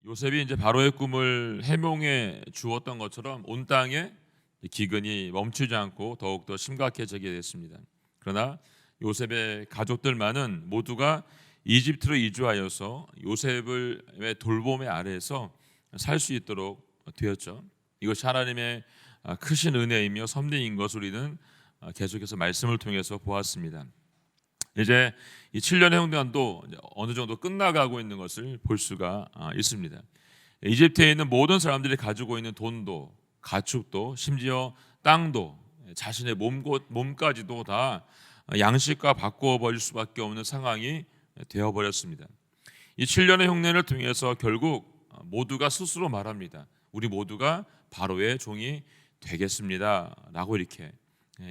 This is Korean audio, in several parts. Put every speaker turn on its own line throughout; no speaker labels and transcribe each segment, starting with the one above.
요셉이 이제 바로의 꿈을 해몽해 주었던 것처럼 온 땅에 기근이 멈추지 않고 더욱더 심각해지게 됐습니다. 그러나 요셉의 가족들만은 모두가 이집트로 이주하여서 요셉의 돌봄의 아래에서 살 수 있도록 되었죠. 이것이 하나님의 크신 은혜이며 섭리인 것을 우리는 계속해서 말씀을 통해서 보았습니다. 이제 이 7년의 홍련도 어느 정도 끝나가고 있는 것을 볼 수가 있습니다. 이집트에 있는 모든 사람들이 가지고 있는 돈도 가축도 심지어 땅도 자신의 몸까지도 다 양식과 바꾸어 버릴 수밖에 없는 상황이 되어 버렸습니다. 이 7년의 흉년을 통해서 결국 모두가 스스로 말합니다. 우리 모두가 바로의 종이 되겠습니다라고 이렇게.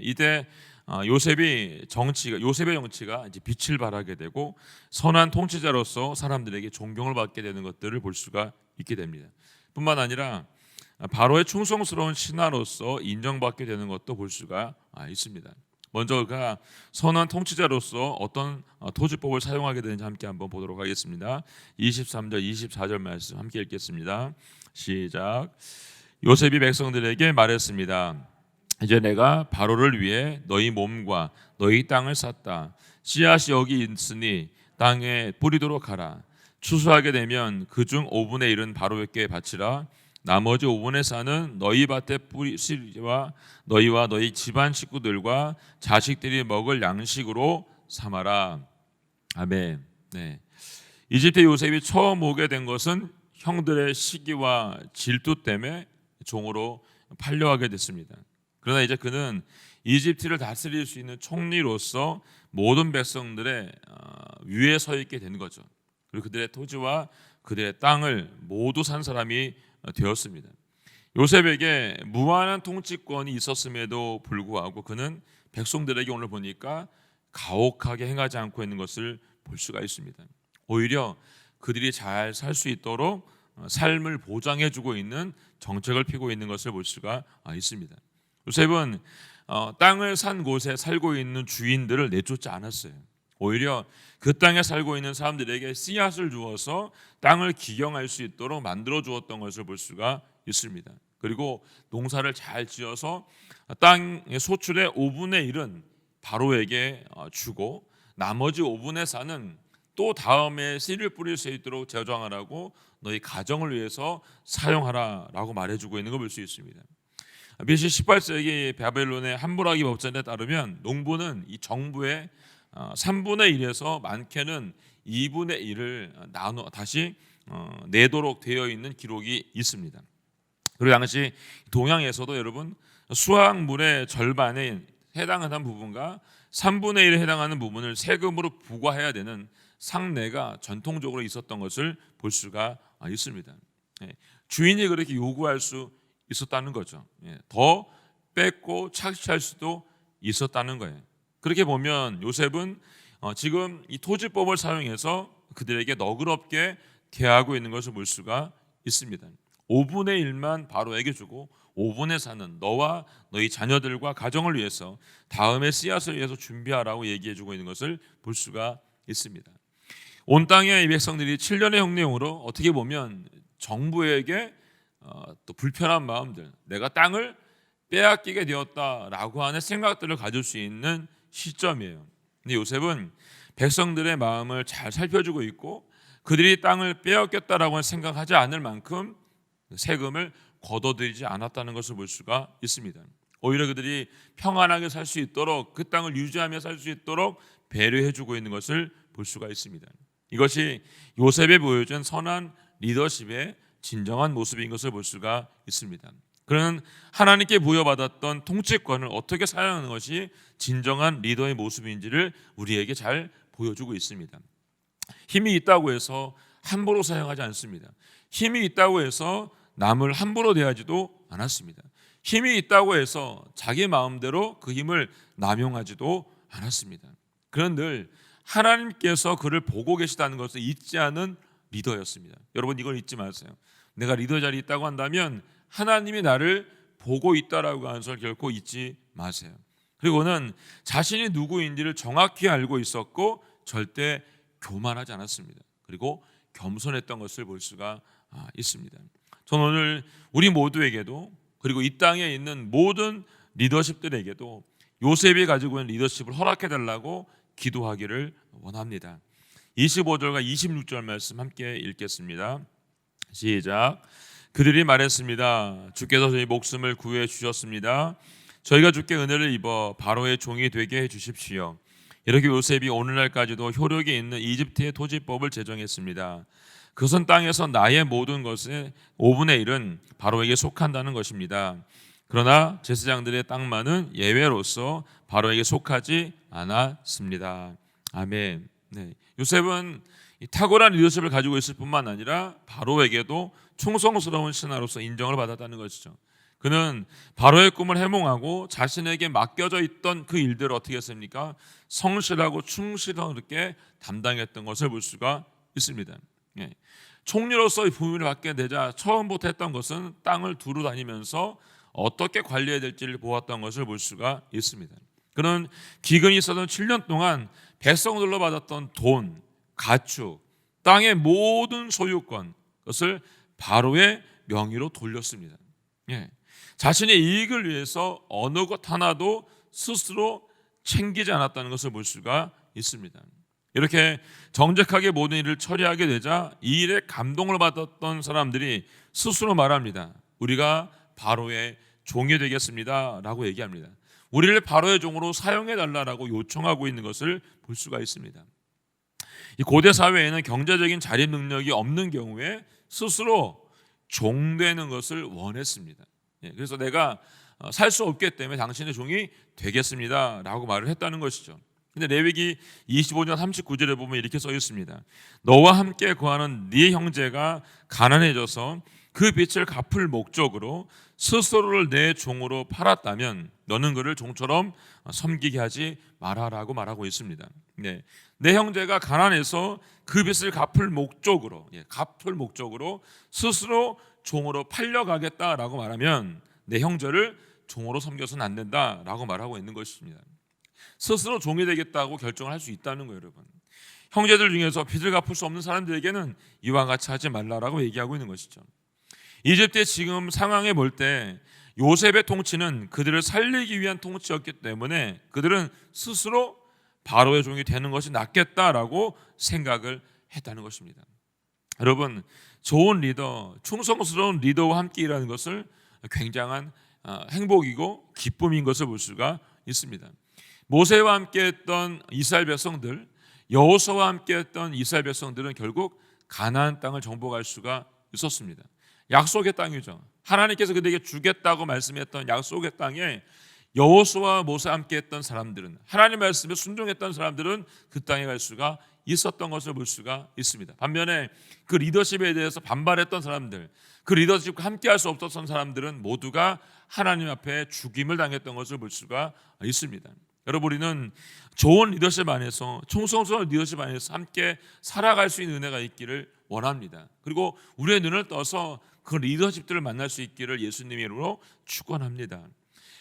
이때 요셉의 정치가 이제 빛을 발하게 되고 선한 통치자로서 사람들에게 존경을 받게 되는 것들을 볼 수가 있게 됩니다. 뿐만 아니라 바로의 충성스러운 신하로서 인정받게 되는 것도 볼 수가 있습니다. 먼저 그가 선한 통치자로서 어떤 토지법을 사용하게 되는지 함께 한번 보도록 하겠습니다. 23절 24절 말씀 함께 읽겠습니다. 시작. 요셉이 백성들에게 말했습니다. 이제 내가 바로를 위해 너희 몸과 너희 땅을 샀다. 씨앗이 여기 있으니 땅에 뿌리도록 하라. 추수하게 되면 그중 5분의 1은 바로에게 바치라. 나머지 5분의 4는 너희 밭에 뿌리시와 너희와 너희 집안 식구들과 자식들이 먹을 양식으로 삼아라. 아멘. 네. 이집트 요셉이 처음 오게 된 것은 형들의 시기와 질투 때문에 종으로 팔려가게 됐습니다. 그러나 이제 그는 이집트를 다스릴 수 있는 총리로서 모든 백성들의 위에 서 있게 된 거죠. 그리고 그들의 토지와 그들의 땅을 모두 산 사람이 되었습니다. 요셉에게 무한한 통치권이 있었음에도 불구하고 그는 백성들에게 오늘 보니까 가혹하게 행하지 않고 있는 것을 볼 수가 있습니다. 오히려 그들이 잘 살 수 있도록 삶을 보장해주고 있는 정책을 피고 있는 것을 볼 수가 있습니다. 요셉은 땅을 산 곳에 살고 있는 주인들을 내쫓지 않았어요. 오히려 그 땅에 살고 있는 사람들에게 씨앗을 주어서 땅을 기경할 수 있도록 만들어 주었던 것을 볼 수가 있습니다. 그리고 농사를 잘 지어서 땅의 소출의 5분의 1은 바로에게 주고 나머지 5분의 4는 또 다음에 씨를 뿌릴 수 있도록 저장하라고 너희 가정을 위해서 사용하라라고 말해주고 있는 걸 볼 수 있습니다. BC 18세기 바벨론의 함부라기 법전에 따르면 농부는 이 정부의 3분의 1에서 많게는 2분의 1을 나눠 다시 내도록 되어 있는 기록이 있습니다. 그리고 당시 동양에서도 여러분 수확물의 절반에 해당하는 부분과 3분의 1에 해당하는 부분을 세금으로 부과해야 되는 상례가 전통적으로 있었던 것을 볼 수가 있습니다. 주인이 그렇게 요구할 수 있었다는 거죠. 더 뺏고 착취할 수도 있었다는 거예요. 그렇게 보면 요셉은 지금 이 토지법을 사용해서 그들에게 너그럽게 대하고 있는 것을 볼 수가 있습니다. 5분의 1만 바로에게 주고 5분의 4는 너와 너희 자녀들과 가정을 위해서 다음의 씨앗을 위해서 준비하라고 얘기해주고 있는 것을 볼 수가 있습니다. 온 땅의 백성들이 7년의 흉내용으로 어떻게 보면 정부에게 또 불편한 마음들, 내가 땅을 빼앗기게 되었다라고 하는 생각들을 가질 수 있는 시점이에요. 근데 요셉은 백성들의 마음을 잘 살펴주고 있고 그들이 땅을 빼앗겼다라고 생각하지 않을 만큼 세금을 걷어들이지 않았다는 것을 볼 수가 있습니다. 오히려 그들이 평안하게 살 수 있도록 그 땅을 유지하며 살 수 있도록 배려해주고 있는 것을 볼 수가 있습니다. 이것이 요셉에 보여준 선한 리더십의 진정한 모습인 것을 볼 수가 있습니다. 그는 하나님께 부여받았던 통치권을 어떻게 사용하는 것이 진정한 리더의 모습인지를 우리에게 잘 보여주고 있습니다. 힘이 있다고 해서 함부로 사용하지 않습니다. 힘이 있다고 해서 남을 함부로 대하지도 않았습니다. 힘이 있다고 해서 자기 마음대로 그 힘을 남용하지도 않았습니다. 그는 늘 하나님께서 그를 보고 계시다는 것을 잊지 않은 리더였습니다. 여러분 이걸 잊지 마세요. 내가 리더 자리에 있다고 한다면 하나님이 나를 보고 있다라고 하는 것을 결코 잊지 마세요. 그리고는 자신이 누구인지를 정확히 알고 있었고 절대 교만하지 않았습니다. 그리고 겸손했던 것을 볼 수가 있습니다. 저는 오늘 우리 모두에게도, 그리고 이 땅에 있는 모든 리더십들에게도 요셉이 가지고 있는 리더십을 허락해 달라고 기도하기를 원합니다. 25절과 26절 말씀 함께 읽겠습니다. 시작. 그들이 말했습니다. 주께서 저희 목숨을 구해 주셨습니다. 저희가 주께 은혜를 입어 바로의 종이 되게 해 주십시오. 이렇게 요셉이 오늘날까지도 효력이 있는 이집트의 토지법을 제정했습니다. 그것은 땅에서 나의 모든 것의 5분의 1은 바로에게 속한다는 것입니다. 그러나 제사장들의 땅만은 예외로서 바로에게 속하지 않았습니다. 아멘. 네. 요셉은 이 탁월한 리더십을 가지고 있을 뿐만 아니라 바로에게도 충성스러운 신하로서 인정을 받았다는 것이죠. 그는 바로의 꿈을 해몽하고 자신에게 맡겨져 있던 그 일들을 어떻게 했습니까? 성실하고 충실하게 담당했던 것을 볼 수가 있습니다. 예. 총리로서 부임을 받게 되자 처음부터 했던 것은 땅을 두루 다니면서 어떻게 관리해야 될지를 보았던 것을 볼 수가 있습니다. 그는 기근이 있었던 7년 동안 백성들로 받았던 돈, 가축, 땅의 모든 소유권, 그것을 바로의 명의로 돌렸습니다. 예. 자신의 이익을 위해서 어느 것 하나도 스스로 챙기지 않았다는 것을 볼 수가 있습니다. 이렇게 정직하게 모든 일을 처리하게 되자 이 일에 감동을 받았던 사람들이 스스로 말합니다. 우리가 바로의 종이 되겠습니다 라고 얘기합니다. 우리를 바로의 종으로 사용해 달라고 요청하고 있는 것을 볼 수가 있습니다. 이 고대 사회에는 경제적인 자립 능력이 없는 경우에 스스로 종되는 것을 원했습니다. 그래서 내가 살 수 없기 때문에 당신의 종이 되겠습니다 라고 말을 했다는 것이죠. 근데 레위기 25장 39절에 보면 이렇게 써 있습니다. 너와 함께 거하는 네 형제가 가난해져서 그 빚을 갚을 목적으로 스스로를 내 종으로 팔았다면 너는 그를 종처럼 섬기게 하지 마라라고 말하고 있습니다. 네. 내 형제가 가난해서 그 빚을 갚을 목적으로 스스로 종으로 팔려가겠다라고 말하면 내 형제를 종으로 섬겨서는 안 된다라고 말하고 있는 것입니다. 스스로 종이 되겠다고 결정을 할 수 있다는 거예요, 여러분. 형제들 중에서 빚을 갚을 수 없는 사람들에게는 이와 같이 하지 말라라고 얘기하고 있는 것이죠. 이집트의 지금 상황에 볼 때 요셉의 통치는 그들을 살리기 위한 통치였기 때문에 그들은 스스로 바로의 종이 되는 것이 낫겠다라고 생각을 했다는 것입니다. 여러분, 좋은 리더, 충성스러운 리더와 함께 일하는 것을 굉장한 행복이고 기쁨인 것을 볼 수가 있습니다. 모세와 함께했던 이스라엘 백성들, 여호수아와 함께했던 이스라엘 백성들은 결국 가나안 땅을 정복할 수가 있었습니다. 약속의 땅이죠. 하나님께서 그들에게 주겠다고 말씀했던 약속의 땅에 여호수아와 모세와 함께했던 사람들은, 하나님 말씀에 순종했던 사람들은 그 땅에 갈 수가 있었던 것을 볼 수가 있습니다. 반면에 그 리더십에 대해서 반발했던 사람들, 그 리더십과 함께할 수 없었던 사람들은 모두가 하나님 앞에 죽임을 당했던 것을 볼 수가 있습니다. 여러분, 우리는 좋은 리더십 안에서, 충성스러운 리더십 안에서 함께 살아갈 수 있는 은혜가 있기를 원합니다. 그리고 우리의 눈을 떠서 그 리더십들을 만날 수 있기를 예수님의 이름으로 축원합니다.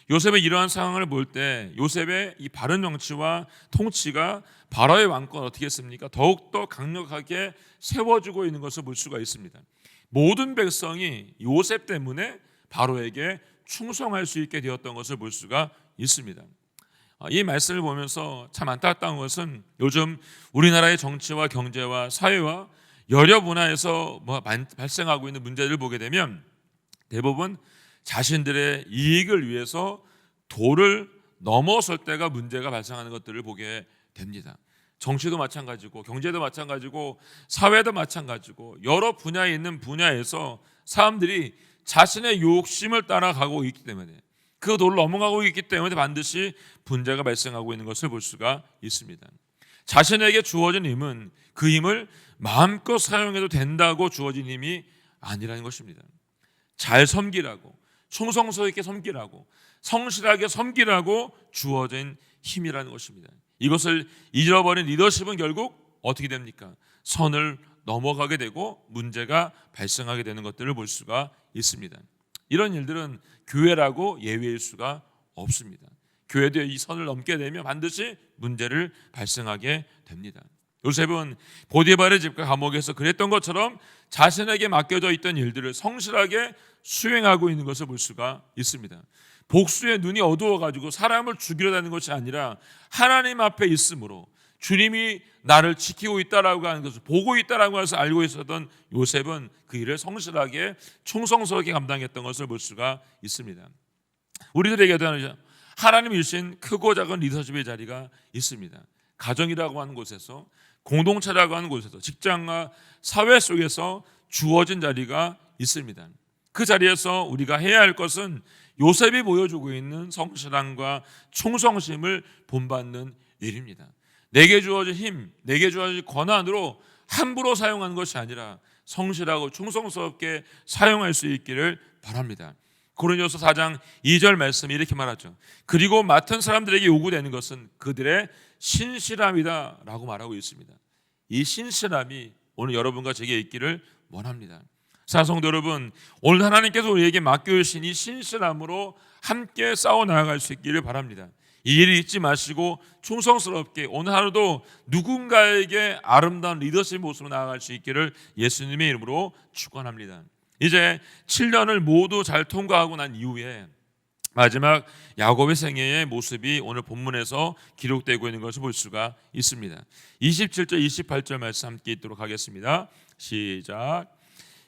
요셉의 이러한 상황을 볼 때 요셉의 이 바른 정치와 통치가 바로의 왕권 어떻게 했습니까? 더욱더 강력하게 세워지고 있는 것을 볼 수가 있습니다. 모든 백성이 요셉 때문에 바로에게 충성할 수 있게 되었던 것을 볼 수가 있습니다. 이 말씀을 보면서 참 안타까운 것은 요즘 우리나라의 정치와 경제와 사회와 여러 분야에서 발생하고 있는 문제들을 보게 되면 대부분 자신들의 이익을 위해서 도를 넘어설 때가 문제가 발생하는 것들을 보게 됩니다. 정치도 마찬가지고 경제도 마찬가지고 사회도 마찬가지고 여러 분야에 있는 분야에서 사람들이 자신의 욕심을 따라가고 있기 때문에, 그 도를 넘어가고 있기 때문에 반드시 문제가 발생하고 있는 것을 볼 수가 있습니다. 자신에게 주어진 힘은 그 힘을 마음껏 사용해도 된다고 주어진 힘이 아니라는 것입니다. 잘 섬기라고, 충성스럽게 있게 섬기라고, 성실하게 섬기라고 주어진 힘이라는 것입니다. 이것을 잃어버린 리더십은 결국 어떻게 됩니까? 선을 넘어가게 되고 문제가 발생하게 되는 것들을 볼 수가 있습니다. 이런 일들은 교회라고 예외일 수가 없습니다. 교회도 이 선을 넘게 되면 반드시 문제를 발생하게 됩니다. 요셉은 보디발의 집과 감옥에서 그랬던 것처럼 자신에게 맡겨져 있던 일들을 성실하게 수행하고 있는 것을 볼 수가 있습니다. 복수의 눈이 어두워가지고 사람을 죽이려 하는 것이 아니라 하나님 앞에 있으므로 주님이 나를 지키고 있다라고 하는 것을 보고 있다라고 해서 알고 있었던 요셉은 그 일을 성실하게 충성스럽게 감당했던 것을 볼 수가 있습니다. 우리들에게도 하나님 주신 크고 작은 리더십의 자리가 있습니다. 가정이라고 하는 곳에서, 공동체라고 하는 곳에서, 직장과 사회 속에서 주어진 자리가 있습니다. 그 자리에서 우리가 해야 할 것은 요셉이 보여주고 있는 성실함과 충성심을 본받는 일입니다. 내게 주어진 힘, 내게 주어진 권한으로 함부로 사용하는 것이 아니라 성실하고 충성스럽게 사용할 수 있기를 바랍니다. 고린도서 4장 2절 말씀이 이렇게 말하죠. 그리고 맡은 사람들에게 요구되는 것은 그들의 신실함이다 라고 말하고 있습니다. 이 신실함이 오늘 여러분과 제게 있기를 원합니다. 사성도 여러분, 오늘 하나님께서 우리에게 맡겨주신 이 신실함으로 함께 싸워 나아갈 수 있기를 바랍니다. 이 일을 잊지 마시고 충성스럽게 오늘 하루도 누군가에게 아름다운 리더십 모습으로 나아갈 수 있기를 예수님의 이름으로 축원합니다. 이제 7년을 모두 잘 통과하고 난 이후에 마지막 야곱의 생애의 모습이 오늘 본문에서 기록되고 있는 것을 볼 수가 있습니다. 27절 28절 말씀 함께 읽도록 하겠습니다. 시작.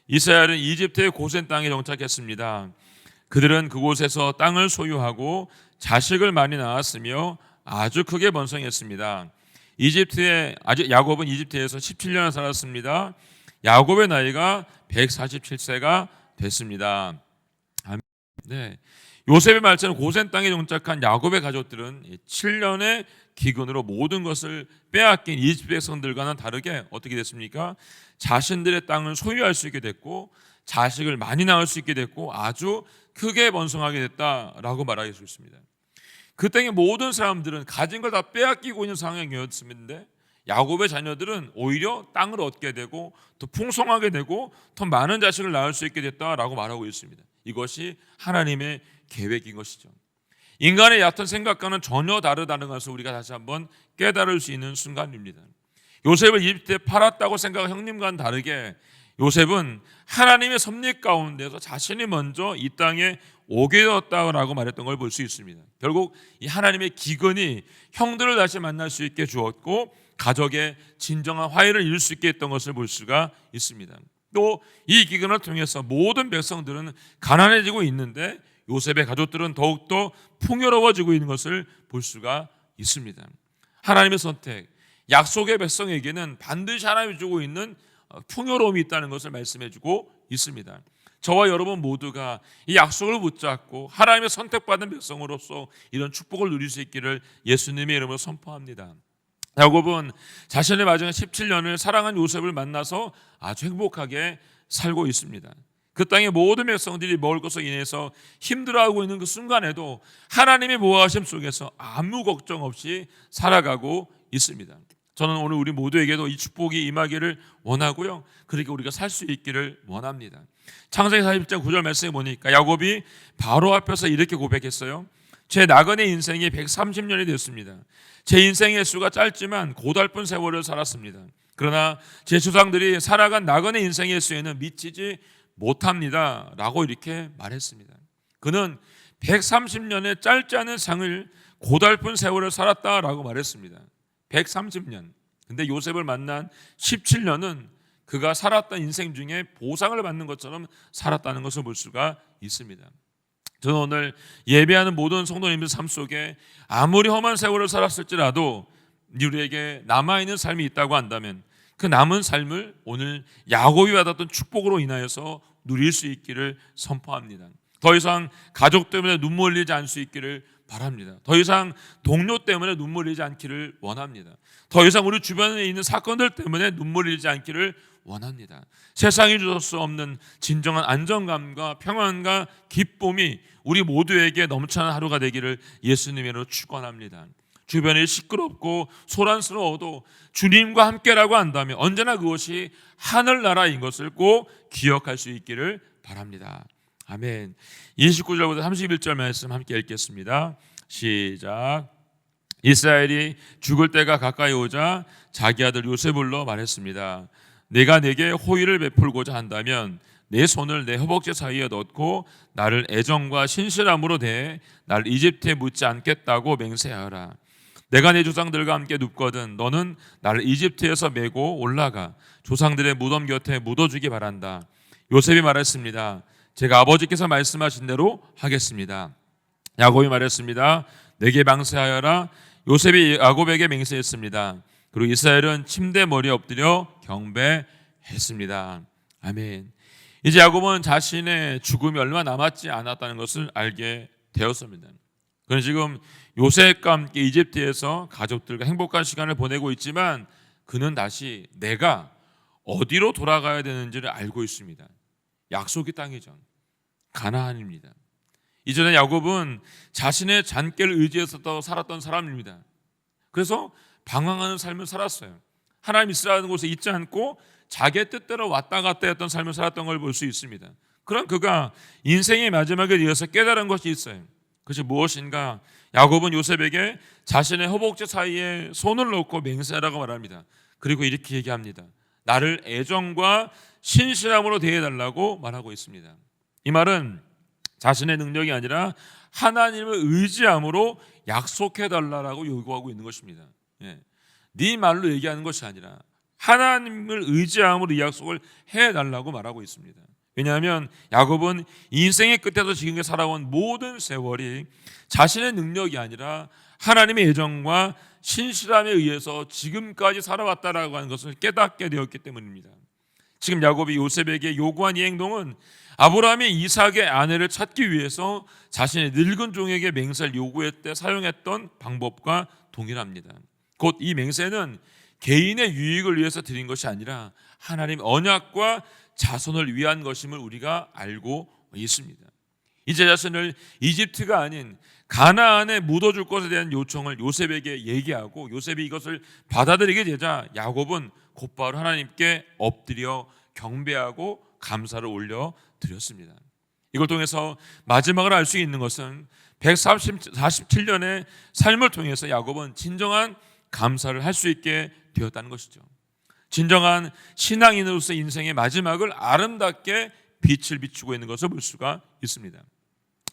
이스라엘은 이집트의 고센 땅에 정착했습니다. 그들은 그곳에서 땅을 소유하고 자식을 많이 낳았으며 아주 크게 번성했습니다. 야곱은 이집트에서 17년을 살았습니다. 야곱의 나이가 147세가 됐습니다. 네. 요셉의 말처럼 고센 땅에 정착한 야곱의 가족들은 7년의 기근으로 모든 것을 빼앗긴 이집트 백성들과는 다르게 어떻게 됐습니까? 자신들의 땅을 소유할 수 있게 됐고 자식을 많이 낳을 수 있게 됐고 아주 크게 번성하게 됐다라고 말할 수 있습니다. 그 땅의 모든 사람들은 가진 걸 다 빼앗기고 있는 상황이었는데 야곱의 자녀들은 오히려 땅을 얻게 되고 더 풍성하게 되고 더 많은 자식을 낳을 수 있게 됐다라고 말하고 있습니다. 이것이 하나님의 계획인 것이죠. 인간의 얕은 생각과는 전혀 다르다는 것을 우리가 다시 한번 깨달을 수 있는 순간입니다. 요셉을 이집트에 팔았다고 생각한 형님과는 다르게 요셉은 하나님의 섭리 가운데서 자신이 먼저 이 땅에 오게 되었다고 말했던 걸 볼 수 있습니다. 결국 이 하나님의 기근이 형들을 다시 만날 수 있게 주었고 가족의 진정한 화해를 이룰 수 있게 했던 것을 볼 수가 있습니다. 또 이 기근을 통해서 모든 백성들은 가난해지고 있는데 요셉의 가족들은 더욱더 풍요로워지고 있는 것을 볼 수가 있습니다. 하나님의 선택, 약속의 백성에게는 반드시 하나님이 주고 있는 풍요로움이 있다는 것을 말씀해주고 있습니다. 저와 여러분 모두가 이 약속을 붙잡고 하나님의 선택받은 백성으로서 이런 축복을 누릴 수 있기를 예수님의 이름으로 선포합니다. 야곱은 자신의 마지막 17년을 사랑한 요셉을 만나서 아주 행복하게 살고 있습니다. 그 땅의 모든 백성들이 먹을 것으로 인해서 힘들어하고 있는 그 순간에도 하나님의 보호하심 속에서 아무 걱정 없이 살아가고 있습니다. 저는 오늘 우리 모두에게도 이 축복이 임하기를 원하고요. 그렇게 우리가 살 수 있기를 원합니다. 창세기 40장 9절 말씀에 보니까 야곱이 바로 앞에서 이렇게 고백했어요. 제 나그네 인생이 130년이 됐습니다. 제 인생의 수가 짧지만 고달픈 세월을 살았습니다. 그러나 제 조상들이 살아간 나그네 인생의 수에는 미치지 못합니다 라고 이렇게 말했습니다. 그는 130년의 짧지 않은 생을 고달픈 세월을 살았다라고 말했습니다. 130년. 근데 요셉을 만난 17년은 그가 살았던 인생 중에 보상을 받는 것처럼 살았다는 것을 볼 수가 있습니다. 저는 오늘 예배하는 모든 성도님들 삶 속에 아무리 험한 세월을 살았을지라도 우리에게 남아있는 삶이 있다고 한다면 그 남은 삶을 오늘 야곱이 받았던 축복으로 인하여서 누릴 수 있기를 선포합니다. 더 이상 가족 때문에 눈물 흘리지 않을 수 있기를 바랍니다. 더 이상 동료 때문에 눈물 흘리지 않기를 원합니다. 더 이상 우리 주변에 있는 사건들 때문에 눈물 흘리지 않기를 원합니다. 세상이 줄 수 없는 진정한 안정감과 평안과 기쁨이 우리 모두에게 넘쳐나는 하루가 되기를 예수님으로 축원합니다. 주변이 시끄럽고 소란스러워도 주님과 함께라고 한다면 언제나 그것이 하늘나라인 것을 꼭 기억할 수 있기를 바랍니다. 아멘. 29절부터 31절 말씀 함께 읽겠습니다. 시작. 이스라엘이 죽을 때가 가까이 오자 자기 아들 요셉을 불러 말했습니다. 내가 내게 호의를 베풀고자 한다면 내 손을 내 허벅지 사이에 넣고 나를 애정과 신실함으로 대해 나를 이집트에 묻지 않겠다고 맹세하라. 내가 내 조상들과 함께 눕거든 너는 나를 이집트에서 메고 올라가 조상들의 무덤 곁에 묻어주기 바란다. 요셉이 말했습니다. 제가 아버지께서 말씀하신 대로 하겠습니다. 야곱이 말했습니다. 내게 맹세하여라. 요셉이 야곱에게 맹세했습니다. 그리고 이스라엘은 침대 머리에 엎드려 경배했습니다. 아멘. 이제 야곱은 자신의 죽음이 얼마 남았지 않았다는 것을 알게 되었습니다. 그는 지금 요셉과 함께 이집트에서 가족들과 행복한 시간을 보내고 있지만 그는 다시 내가 어디로 돌아가야 되는지를 알고 있습니다. 약속의 땅이죠. 가나안입니다. 이전에 야곱은 자신의 잔꾀를 의지해서 살았던 사람입니다. 그래서 방황하는 삶을 살았어요. 하나님 있으라는 곳에 있지 않고 자기의 뜻대로 왔다 갔다 했던 삶을 살았던 걸 볼 수 있습니다. 그런 그가 인생의 마지막에 이어서 깨달은 것이 있어요. 그것이 무엇인가? 야곱은 요셉에게 자신의 허벅지 사이에 손을 넣고 맹세하라고 말합니다. 그리고 이렇게 얘기합니다. 나를 애정과 신실함으로 대해달라고 말하고 있습니다. 이 말은 자신의 능력이 아니라 하나님을 의지함으로 약속해달라고 요구하고 있는 것입니다. 네 말로 얘기하는 것이 아니라 하나님을 의지함으로 이 약속을 해달라고 말하고 있습니다. 왜냐하면 야곱은 인생의 끝에서 지금까지 살아온 모든 세월이 자신의 능력이 아니라 하나님의 애정과 신실함에 의해서 지금까지 살아왔다라고 하는 것을 깨닫게 되었기 때문입니다. 지금 야곱이 요셉에게 요구한 이 행동은 아브라함이 이삭의 아내를 찾기 위해서 자신의 늙은 종에게 맹세를 요구할 때 사용했던 방법과 동일합니다. 곧 이 맹세는 개인의 유익을 위해서 드린 것이 아니라 하나님 언약과 자손을 위한 것임을 우리가 알고 있습니다. 이제 자신을 이집트가 아닌 가나안에 묻어줄 것에 대한 요청을 요셉에게 얘기하고 요셉이 이것을 받아들이게 되자 야곱은 곧바로 하나님께 엎드려 경배하고 감사를 올려드렸습니다. 이걸 통해서 마지막으로 알 수 있는 것은 147년의 삶을 통해서 야곱은 진정한 감사를 할 수 있게 되었다는 것이죠. 진정한 신앙인으로서 인생의 마지막을 아름답게 빛을 비추고 있는 것을 볼 수가 있습니다.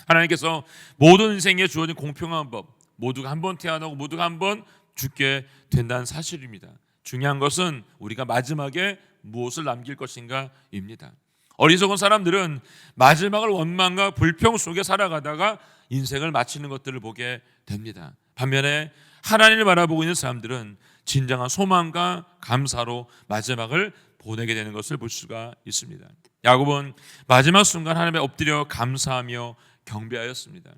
하나님께서 모든 인생에 주어진 공평한 법, 모두가 한 번 태어나고 모두가 한 번 죽게 된다는 사실입니다. 중요한 것은 우리가 마지막에 무엇을 남길 것인가입니다. 어리석은 사람들은 마지막을 원망과 불평 속에 살아가다가 인생을 마치는 것들을 보게 됩니다. 반면에 하나님을 바라보고 있는 사람들은 진정한 소망과 감사로 마지막을 보내게 되는 것을 볼 수가 있습니다. 야곱은 마지막 순간 하나님에 엎드려 감사하며 경배하였습니다.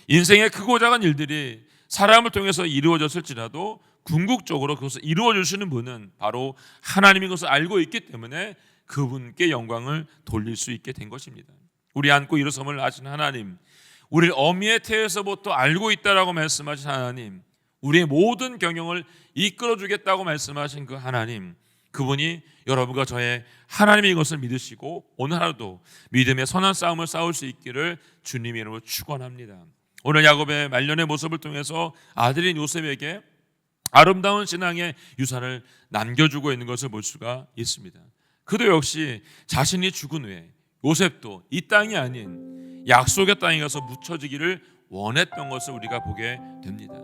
인생의 크고 작은 일들이 사람을 통해서 이루어졌을지라도 궁극적으로 그것을 이루어 주시는 분은 바로 하나님인 것을 알고 있기 때문에 그분께 영광을 돌릴 수 있게 된 것입니다. 우리 안고 일어섬을 하신 하나님, 우리를 어미의 태에서부터 알고 있다라고 말씀하신 하나님, 우리의 모든 경영을 이끌어 주겠다고 말씀하신 그 하나님, 그분이 여러분과 저의 하나님의 것을 믿으시고 오늘 하루도 믿음의 선한 싸움을 싸울 수 있기를 주님의 이름으로 축원합니다. 오늘 야곱의 말년의 모습을 통해서 아들인 요셉에게 아름다운 신앙의 유산을 남겨주고 있는 것을 볼 수가 있습니다. 그도 역시 자신이 죽은 후에 요셉도 이 땅이 아닌 약속의 땅에 가서 묻혀지기를 원했던 것을 우리가 보게 됩니다.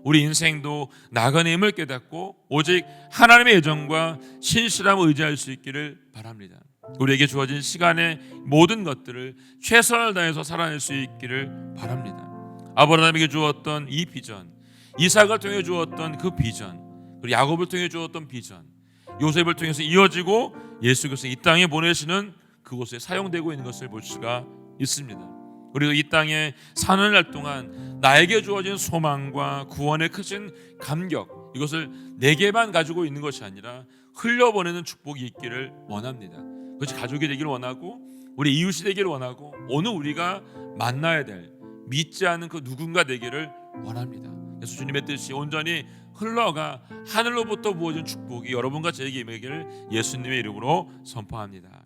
우리 인생도 나간의 힘을 깨닫고 오직 하나님의 애정과 신실함을 의지할 수 있기를 바랍니다. 우리에게 주어진 시간의 모든 것들을 최선을 다해서 살아낼 수 있기를 바랍니다. 아브라함에게 주었던 이 비전, 이삭을 통해 주었던 그 비전, 그리고 야곱을 통해 주었던 비전, 요셉을 통해서 이어지고 예수께서 이 땅에 보내시는 그곳에 사용되고 있는 것을 볼 수가 있습니다. 그리고 이 땅에 사는 날 동안 나에게 주어진 소망과 구원의 크신 감격, 이것을 내게만 가지고 있는 것이 아니라 흘려보내는 축복이 있기를 원합니다. 그것이 가족이 되기를 원하고 우리 이웃이 되기를 원하고 오늘 우리가 만나야 될 믿지 않는 그 누군가 되기를 원합니다. 그래서 주님의 뜻이 온전히 흘러가 하늘로부터 부어진 축복이 여러분과 저에게 임하기를 예수님의 이름으로 선포합니다.